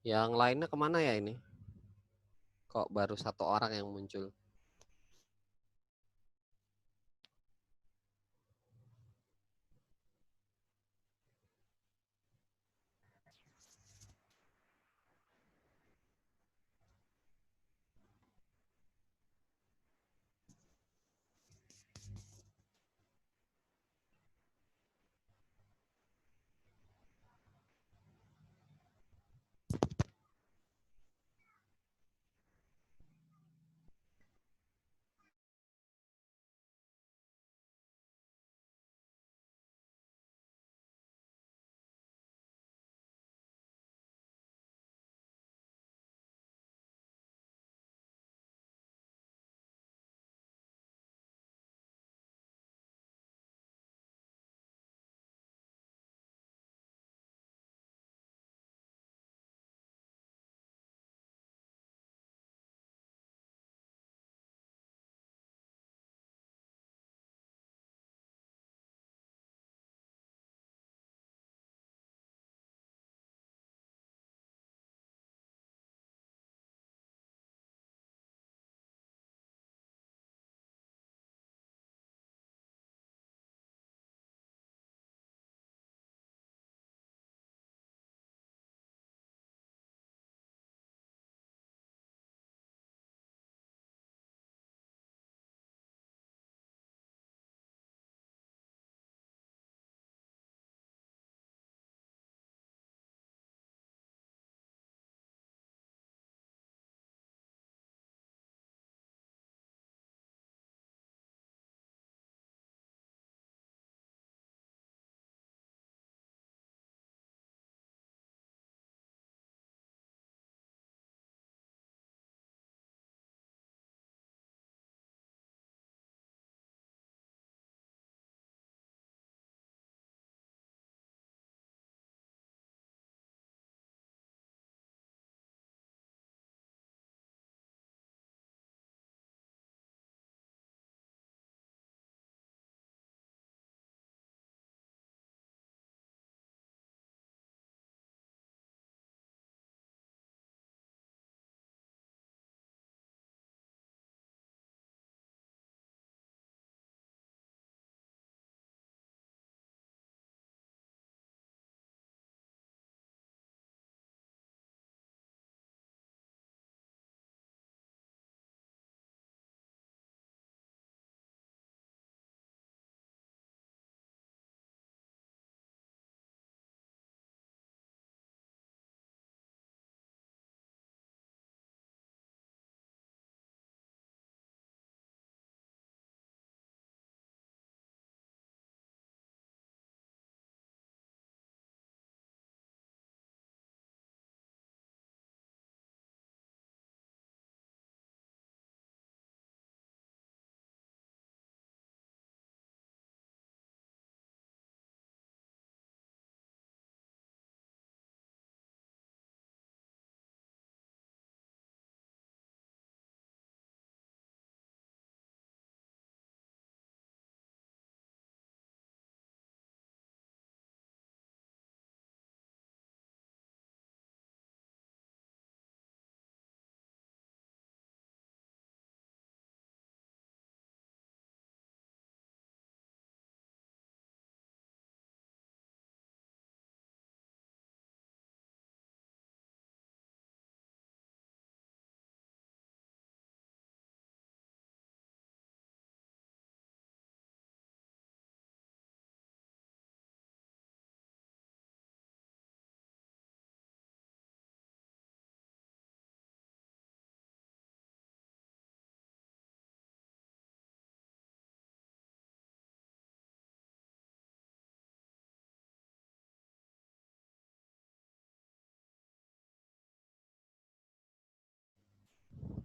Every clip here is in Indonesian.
Yang lainnya kemana ya ini? Kok baru satu orang yang muncul?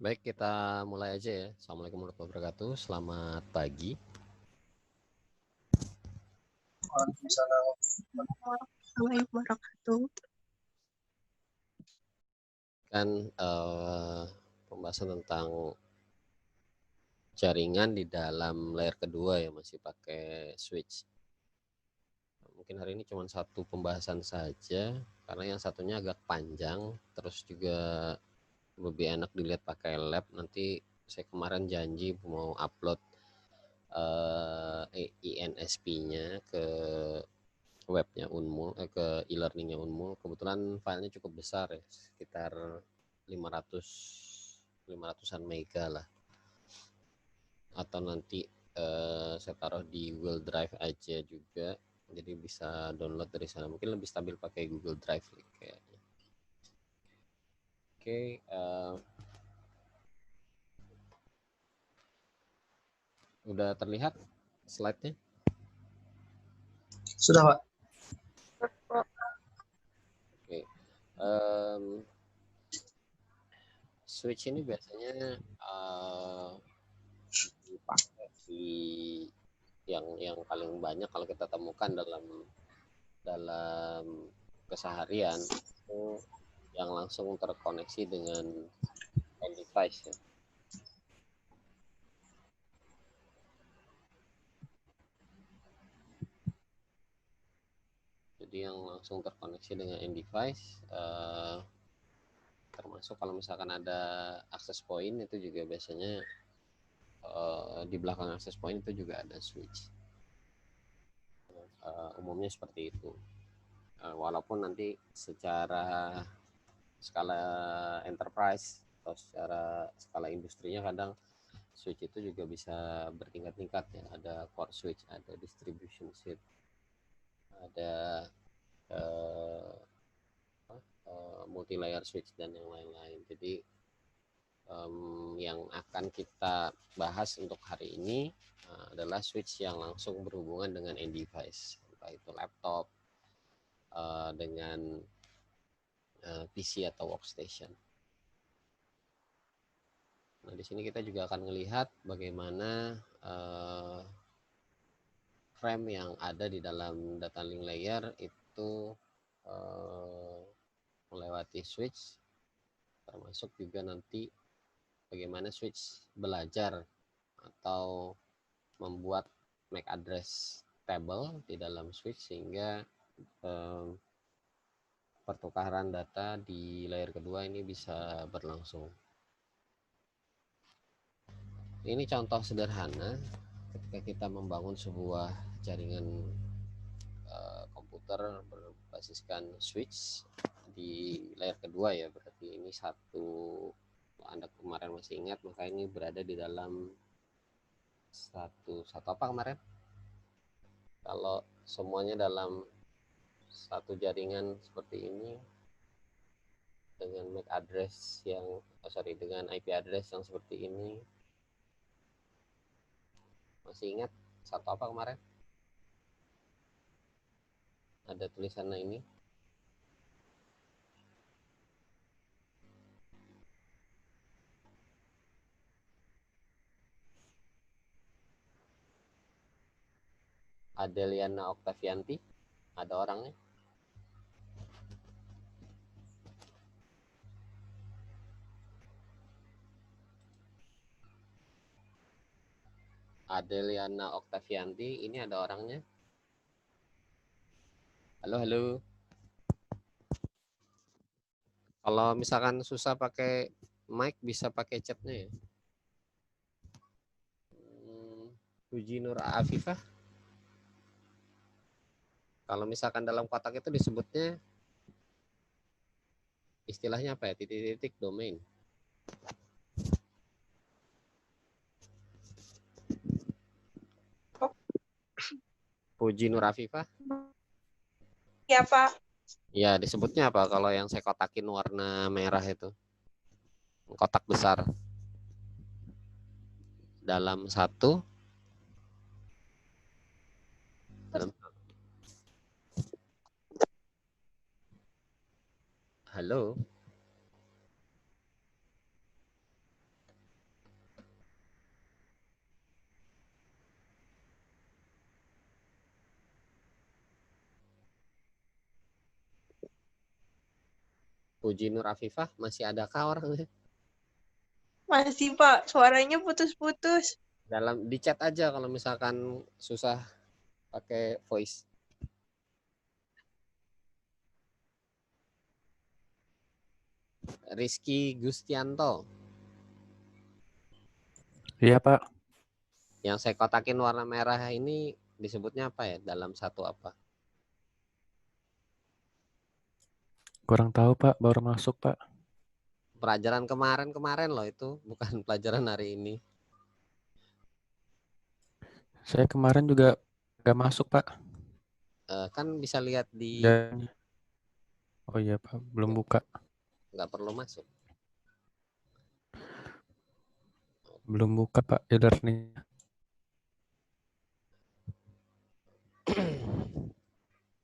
Baik, kita mulai aja ya. Assalamualaikum warahmatullahi wabarakatuh. Selamat pagi. Waalaikumsalam warahmatullahi wabarakatuh. Kan pembahasan tentang jaringan di dalam layer kedua ya, masih pakai switch. Mungkin mungkin hari ini cuma satu pembahasan saja karena yang satunya agak panjang, terus juga lebih enak dilihat pakai lab. Nanti saya kemarin janji mau upload INSP-nya ke webnya Unmul, ke e-learningnya Unmul. Kebetulan filenya cukup besar ya, sekitar 500-an mega lah. Atau nanti saya taruh di Google Drive aja juga, jadi bisa download dari sana. Mungkin lebih stabil pakai Google Drive kayaknya. Oke, udah terlihat slide-nya? Sudah, Pak. Oke, switch ini biasanya dipakai di yang paling banyak kalau kita temukan dalam keseharian itu yang langsung terkoneksi dengan end device ya. Jadi yang langsung terkoneksi dengan end device, termasuk kalau misalkan ada access point itu juga biasanya di belakang access point itu juga ada switch. Umumnya seperti itu. Walaupun nanti secara skala enterprise atau secara skala industrinya kadang switch itu juga bisa bertingkat-tingkat ya. Ada core switch, ada distribution switch, ada multi layer switch dan yang lain-lain. Jadi yang akan kita bahas untuk hari ini adalah switch yang langsung berhubungan dengan end device, entah itu laptop dengan PC atau workstation. Nah, di sini kita juga akan melihat bagaimana frame yang ada di dalam data link layer itu melewati switch, termasuk juga nanti bagaimana switch belajar atau membuat MAC address table di dalam switch sehingga pertukaran data di layer kedua ini bisa berlangsung. Ini contoh sederhana ketika kita membangun sebuah jaringan komputer berbasiskan switch di layer kedua ya, berarti ini satu, Anda kemarin masih ingat, maka ini berada di dalam satu apa kemarin? Kalau semuanya dalam satu jaringan seperti ini dengan MAC address yang dengan IP address yang seperti ini, masih ingat satu apa kemarin? Ada tulisannya ini. Adeliana Octavianti, ada orangnya? Adeliana Octavianti, ini ada orangnya? Halo, halo. Kalau misalkan susah pakai mic, bisa pakai chatnya ya. Puji Nur Afifah. Kalau misalkan dalam kotak itu disebutnya istilahnya apa ya? Titik-titik domain. Puji Nur Afifah. Ya, Pak. Ya, disebutnya apa kalau yang saya kotakin warna merah itu? Kotak besar. Dalam satu. Halo. Puji Nur Afifah, masih adakah orangnya? Masih, Pak. Suaranya putus-putus. Di chat aja kalau misalkan susah pakai voice. Rizky Gustianto. Iya Pak. Yang saya kotakin warna merah ini disebutnya apa ya? Dalam satu apa? Kurang tahu Pak, baru masuk Pak. Pelajaran kemarin loh itu, bukan pelajaran hari ini. Saya kemarin juga nggak masuk Pak. Kan bisa lihat di. Dan oh iya Pak, belum buka. Nggak perlu masuk. Belum buka Pak e-learning.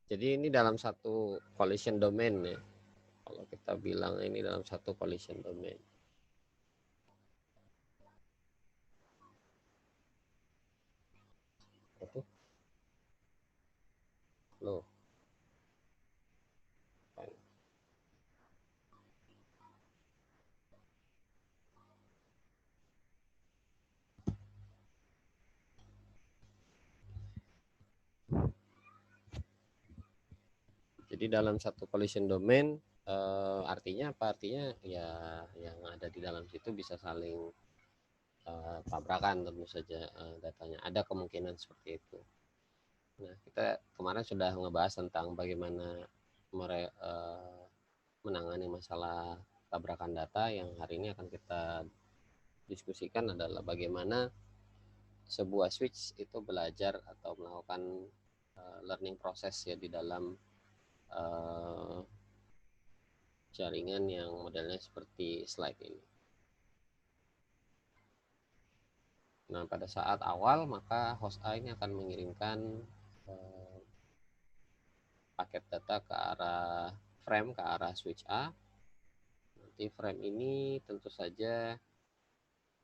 Jadi ini dalam satu collision domain ya. Kalau kita bilang ini dalam satu collision domain. Itu loh. Jadi dalam satu collision domain artinya apa? Artinya ya yang ada di dalam situ bisa saling tabrakan tentu saja datanya. Ada kemungkinan seperti itu. Nah, kita kemarin sudah ngebahas tentang bagaimana menangani masalah tabrakan data. Yang hari ini akan kita diskusikan adalah bagaimana sebuah switch itu belajar atau melakukan learning proses ya di dalam jaringan yang modelnya seperti slide ini. Nah, pada saat awal maka host A ini akan mengirimkan paket data ke arah frame, ke arah switch A. Nanti frame ini tentu saja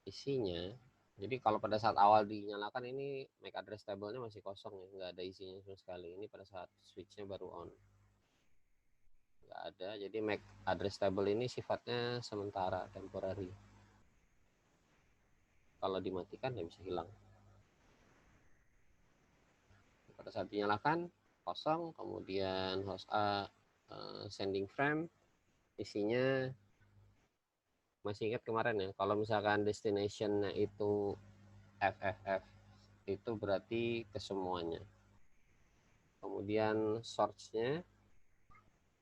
isinya. Jadi kalau pada saat awal dinyalakan ini MAC address table-nya masih kosong ya, nggak ada isinya sama sekali. Ini pada saat switch-nya baru on. Nggak ada, jadi MAC address table ini sifatnya sementara, temporary. Kalau dimatikan ya bisa hilang. Pada saat dinyalakan kosong, kemudian host A sending frame, isinya masih ingat kemarin ya, kalau misalkan destination-nya itu FFF, itu berarti ke semuanya. Kemudian source-nya,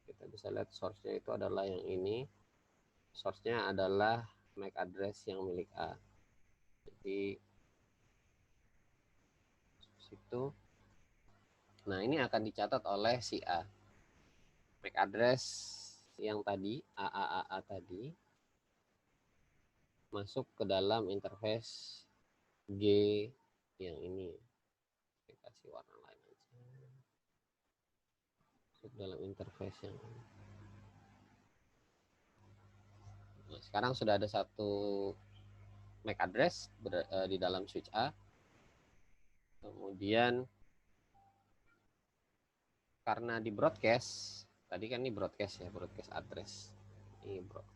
kita bisa lihat source-nya itu adalah yang ini. Source-nya adalah MAC address yang milik A. Jadi situ. Nah, ini akan dicatat oleh si A. MAC address yang tadi AAAA tadi masuk ke dalam interface G yang ini. Saya kasih warna lain aja. Masuk dalam interface yang ini. Nah, sekarang sudah ada satu MAC address di dalam switch A. Kemudian karena di broadcast, tadi kan ini broadcast ya, broadcast address. Ini broadcast.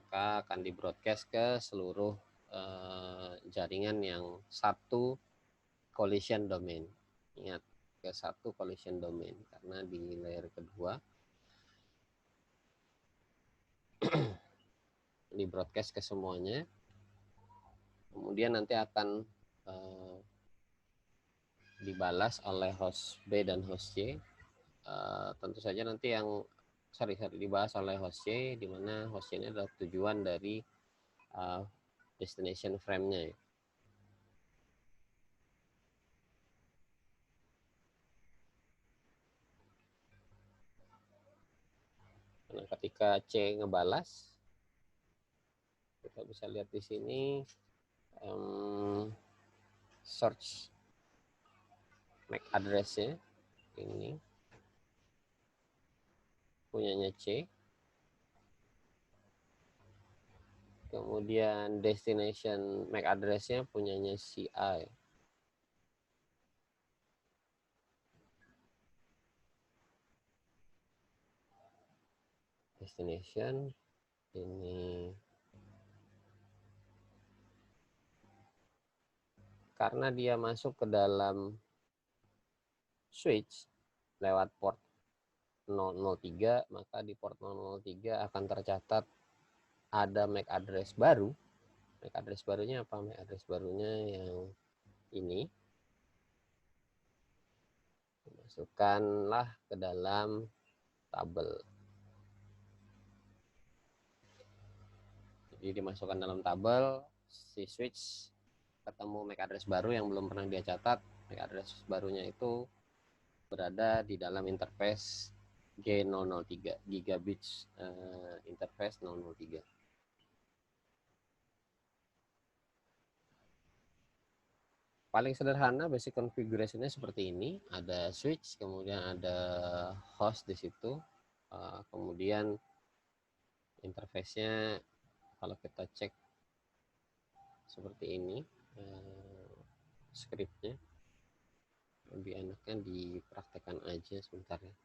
Maka akan di broadcast ke seluruh jaringan yang satu collision domain. Ingat, ke satu collision domain karena di layer kedua di broadcast ke semuanya. Kemudian nanti akan dibalas oleh host B dan host C. Tentu saja nanti yang dibahas oleh host C, di mana host C ini adalah tujuan dari destination frame-nya ya. Nah, ketika C ngebalas, kita bisa lihat di sini search MAC address-nya ini punyanya C. Kemudian destination MAC address-nya punyanya si A. Destination ini karena dia masuk ke dalam switch lewat port 003, maka di port 003 akan tercatat ada MAC address baru. MAC address barunya apa? MAC address barunya yang ini. Masukkanlah ke dalam tabel. Jadi dimasukkan dalam tabel, si switch ketemu MAC address baru yang belum pernah dia catat. MAC address barunya itu berada di dalam interface G003, gigabits interface 003. Paling sederhana basic configuration-nya seperti ini. Ada switch, kemudian ada host di situ. Kemudian interface-nya kalau kita cek seperti ini, script-nya lebih enaknya dipraktekkan aja sebentar ya.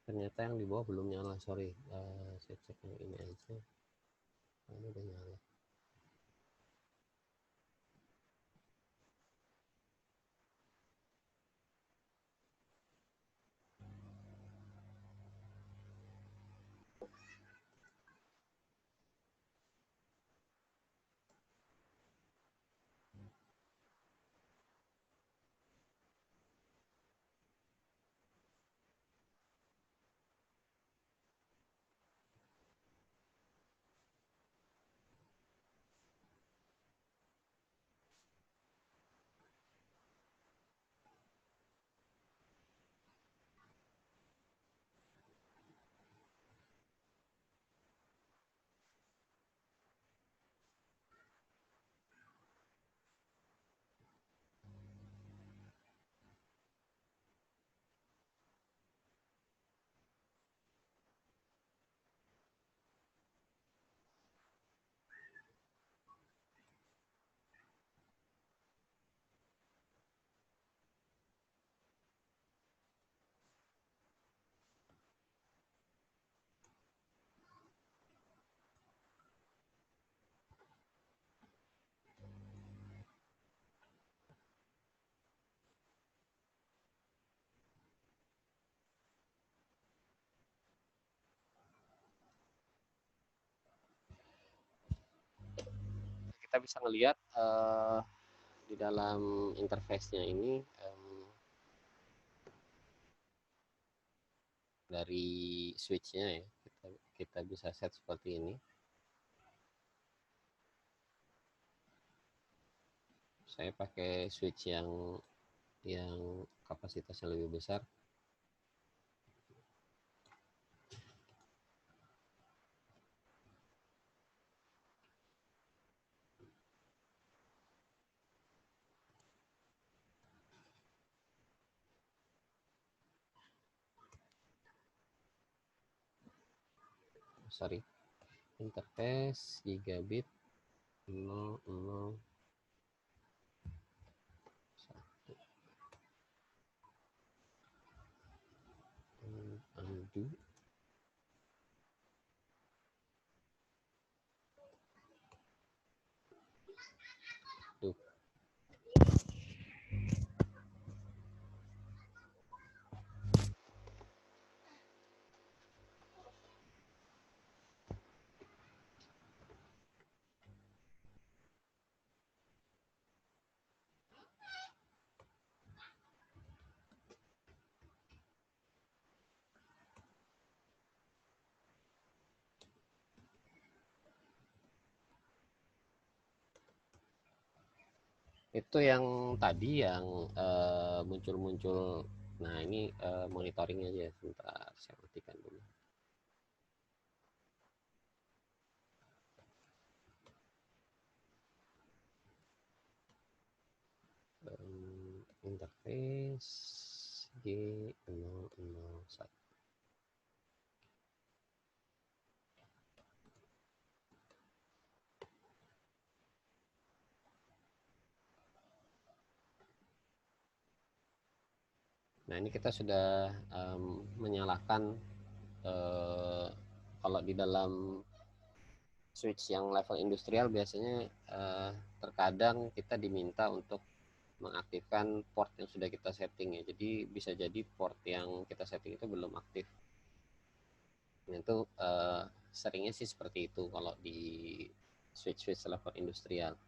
Ternyata yang di bawah belum nyala, sorry. Saya cek yang ini aja. Ini udah nyala. Kita bisa ngelihat di dalam interface-nya ini dari switch-nya ya, kita bisa set seperti ini. Saya pakai switch yang kapasitasnya lebih besar. Sorry, interface gigabit 001. Undo. Itu yang tadi yang muncul-muncul. Nah, ini monitoringnya aja. Sebentar, saya matikan dulu. Interface G001. Nah, ini kita sudah menyalakan kalau di dalam switch yang level industrial biasanya terkadang kita diminta untuk mengaktifkan port yang sudah kita setting ya. Jadi bisa jadi port yang kita setting itu belum aktif. Nah, itu seringnya sih seperti itu kalau di switch level industrial.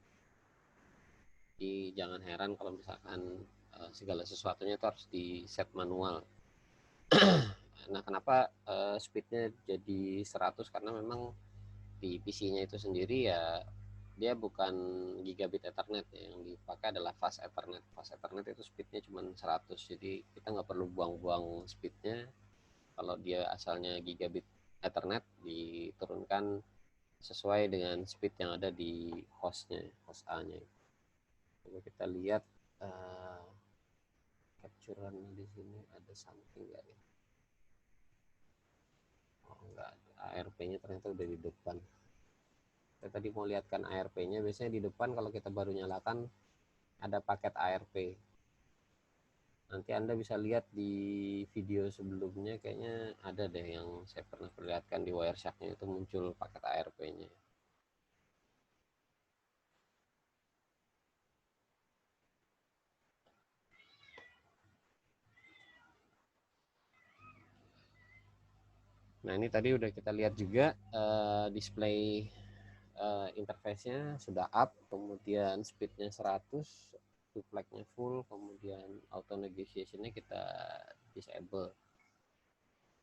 Jadi jangan heran kalau misalkan segala sesuatunya itu harus di set manual. Nah, kenapa speednya jadi 100? Karena memang di PC-nya itu sendiri ya dia bukan gigabit Ethernet ya, yang dipakai adalah fast Ethernet. Fast Ethernet itu speednya cuma 100, jadi kita nggak perlu buang-buang speednya. Kalau dia asalnya gigabit Ethernet, diturunkan sesuai dengan speed yang ada di hostnya, host A-nya. Coba kita lihat capture-an di sini ada something nggak ya? Oh, nggak ada. ARP-nya ternyata udah di depan. Saya tadi mau lihatkan ARP-nya, biasanya di depan kalau kita baru nyalakan ada paket ARP. Nanti Anda bisa lihat di video sebelumnya, kayaknya ada deh yang saya pernah perlihatkan di Wireshark-nya itu muncul paket ARP-nya. Nah, ini tadi udah kita lihat juga display interface-nya sudah up, kemudian speed-nya 100, flag-nya full, kemudian auto negotiation-nya kita disable.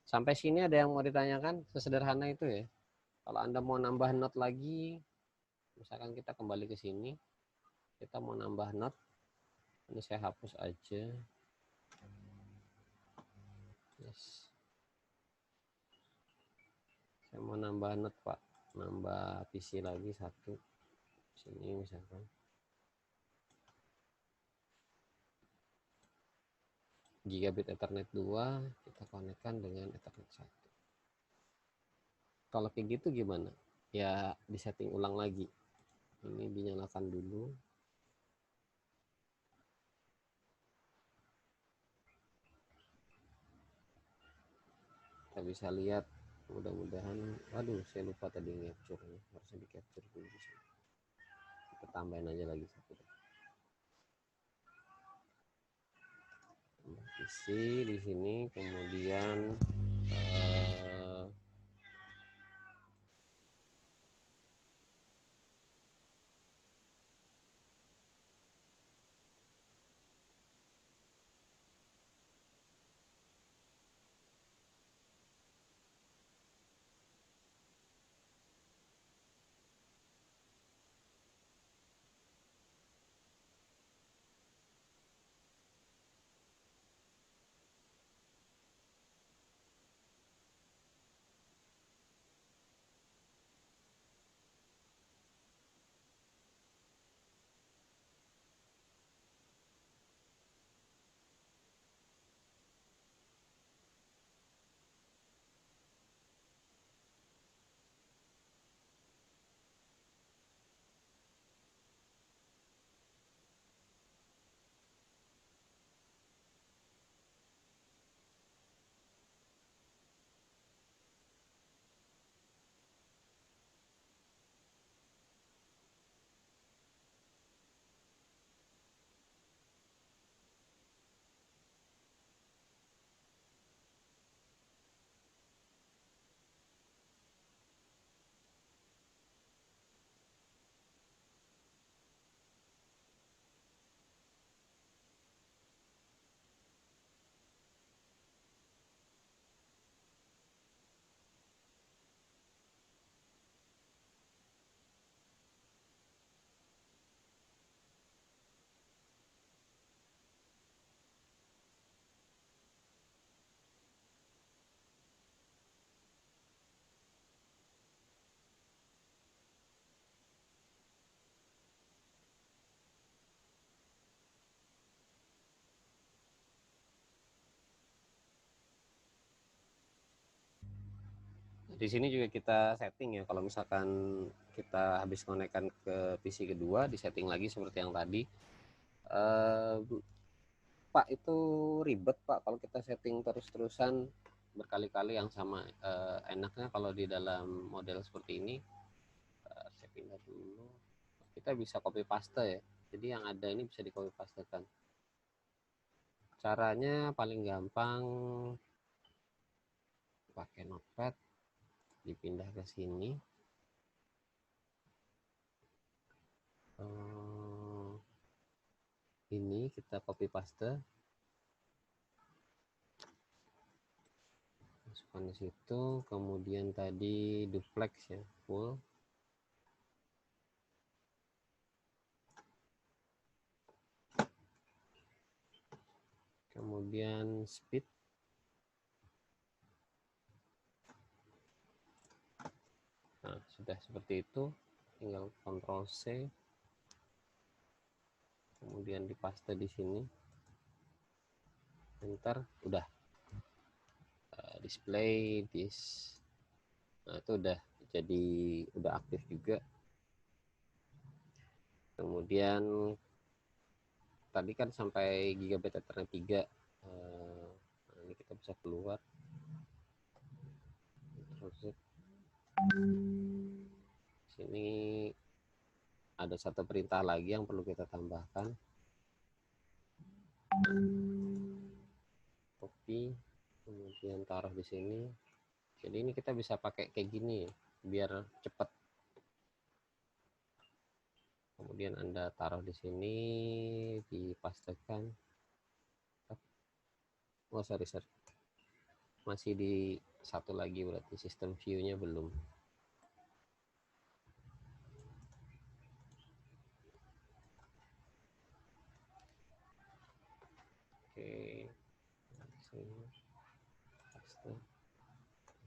Sampai sini ada yang mau ditanyakan? Sesederhana itu ya. Kalau Anda mau nambah not lagi, misalkan kita kembali ke sini, kita mau nambah not, ini saya hapus aja. Yes. Saya mau nambah not, Pak. Nambah PC lagi satu. Sini misalkan. Gigabit Ethernet 2, kita konekkan dengan Ethernet 1. Kalau kayak gitu gimana? Ya disetting ulang lagi. Ini dinyalakan dulu. Kita bisa lihat, mudah-mudahan, waduh saya lupa tadi capture, harusnya di capture dulu. Kita tambahin aja lagi satu. Isi di sini, kemudian Di sini juga kita setting ya, kalau misalkan kita habis konekkan ke PC kedua, di setting lagi seperti yang tadi. Pak, itu ribet Pak kalau kita setting terus-terusan berkali-kali yang sama. Enaknya kalau di dalam model seperti ini, saya pindah dulu, kita bisa copy paste ya, jadi yang ada ini bisa di copy pastekan. Caranya paling gampang pakai notepad, dipindah ke sini. Ini kita copy paste, masukkan di situ, kemudian tadi duplex ya, full. Kemudian speed. Nah, sudah seperti itu, tinggal Ctrl C. Kemudian dipaste di sini. Enter, udah. Display this. Nah, itu udah aktif juga. Kemudian tadi kan sampai gigabit Ethernet 3. Nah, ini kita bisa keluar. Sini ada satu perintah lagi yang perlu kita tambahkan. Copy, kemudian taruh di sini. Jadi ini kita bisa pakai kayak gini ya, biar cepat. Kemudian Anda taruh di sini, dipastekan. Oh, sorry. Masih di satu lagi, berarti sistem view-nya belum. Oke.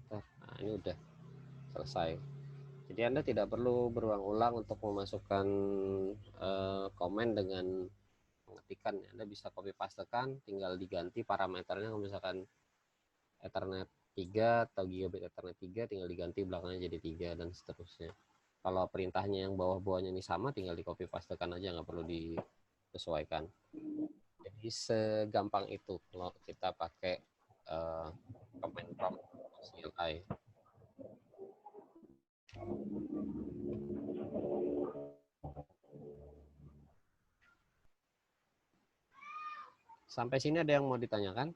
Nah, ini udah selesai. Jadi Anda tidak perlu berulang-ulang untuk memasukkan komen dengan mengetikkan. Anda bisa copy pastekan, tinggal diganti parameternya, misalkan Ethernet 3 atau gigabit Ethernet 3, tinggal diganti belakangnya jadi 3 dan seterusnya. Kalau perintahnya yang bawah-bawahnya ini sama, tinggal di copy pastekan aja, nggak perlu disesuaikan. Jadi segampang itu kalau kita pakai command prompt CLI. Sampai sini ada yang mau ditanyakan?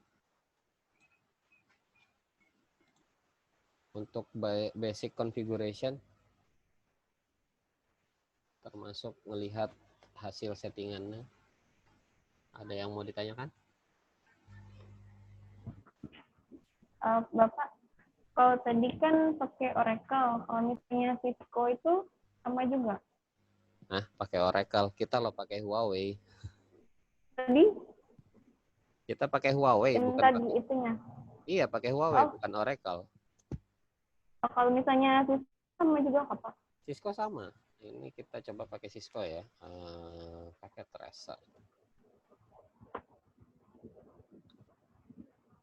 Untuk basic configuration, termasuk melihat hasil settingannya, ada yang mau ditanyakan? Bapak, kalau tadi kan pakai Oracle, kalau misalnya Cisco itu sama juga? Nah, pakai Oracle, kita lo pakai Huawei. Tadi? Kita pakai Huawei, bukan tadi pakai... itunya. Iya, pakai Huawei, bukan Oracle. Kalau misalnya Cisco sama juga apa? Cisco sama. Ini kita coba pakai Cisco ya. Pakai Tracer.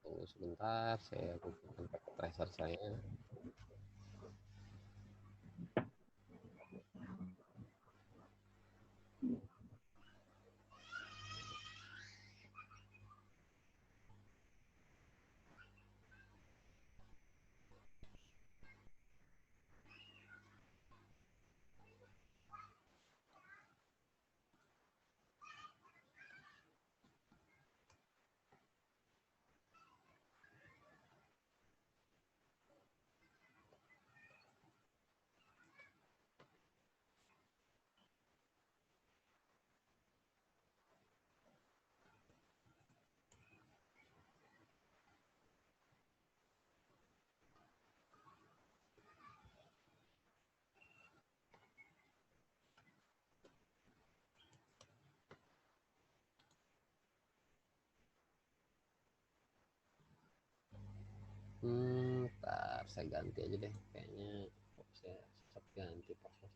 Tunggu sebentar, saya bukan pakai Tracer saya. Ntar saya ganti aja deh, kayaknya saya cepat ganti proses.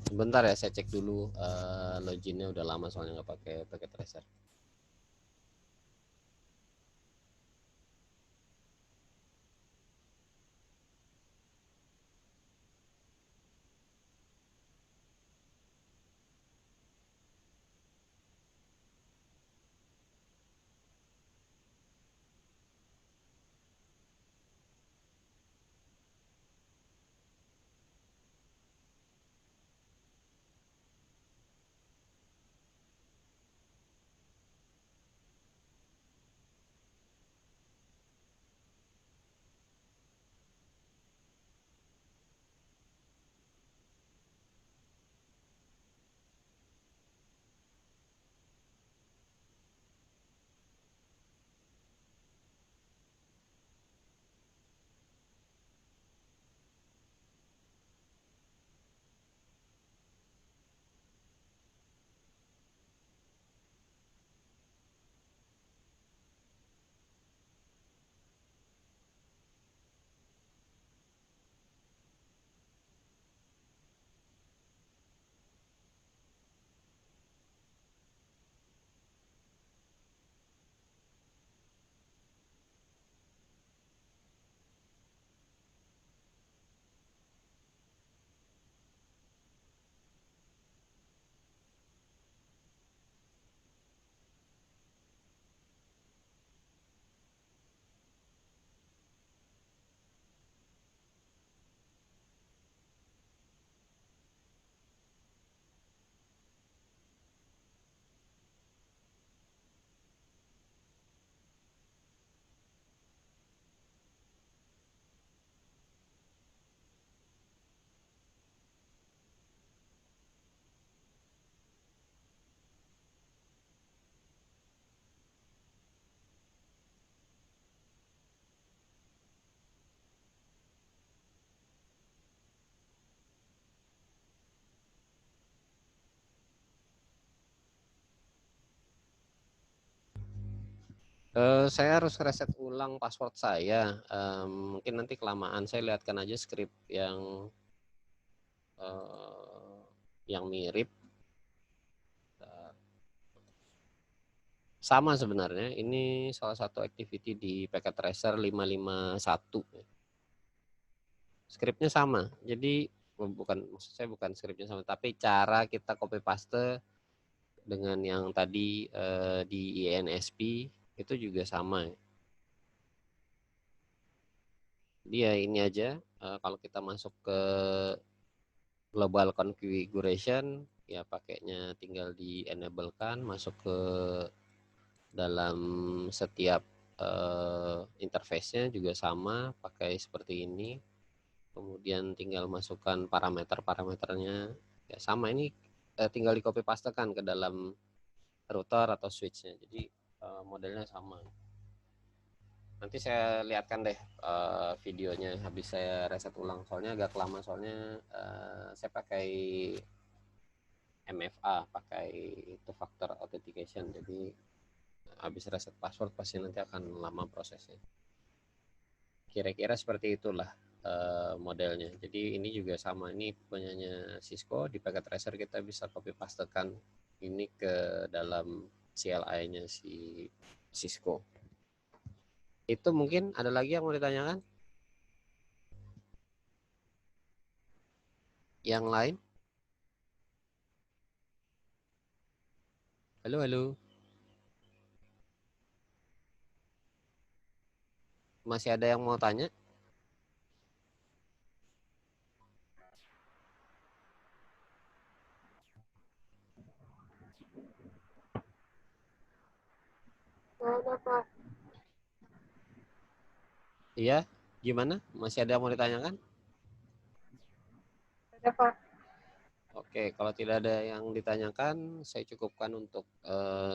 Sebentar ya, saya cek dulu loginnya, udah lama soalnya nggak pakai packet tracer. Saya harus reset ulang password saya. Mungkin nanti kelamaan, saya lihatkan aja script yang mirip. Sama sebenarnya, ini salah satu activity di packet tracer 551. Scriptnya sama, jadi maksud saya bukan scriptnya sama, tapi cara kita copy paste dengan yang tadi di INSP itu juga sama. Dia ini aja, kalau kita masuk ke global configuration, ya pakainya tinggal di enable kan, masuk ke dalam setiap interface-nya juga sama, pakai seperti ini. Kemudian tinggal masukkan parameter-parameternya, ya sama, ini tinggal di copy paste kan ke dalam router atau switch-nya, jadi modelnya sama. Nanti saya lihatkan deh videonya habis saya reset ulang, soalnya agak lama, soalnya saya pakai MFA, pakai two factor authentication, jadi habis reset password pasti nanti akan lama prosesnya. Kira-kira seperti itulah modelnya. Jadi ini juga sama, ini punyanya Cisco, di packet tracer kita bisa copy pastekan ini ke dalam CLI-nya si Cisco. Itu mungkin ada lagi yang mau ditanyakan? Yang lain? Halo, halo. Masih ada yang mau tanya? Ada, Pak. Iya, gimana? Masih ada yang mau ditanyakan? Ada, Pak. Oke, kalau tidak ada yang ditanyakan, saya cukupkan untuk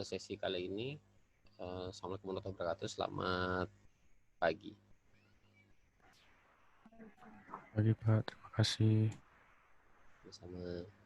sesi kali ini. Assalamualaikum warahmatullahi wabarakatuh. Selamat pagi. Pagi Pak, terima kasih. Sama.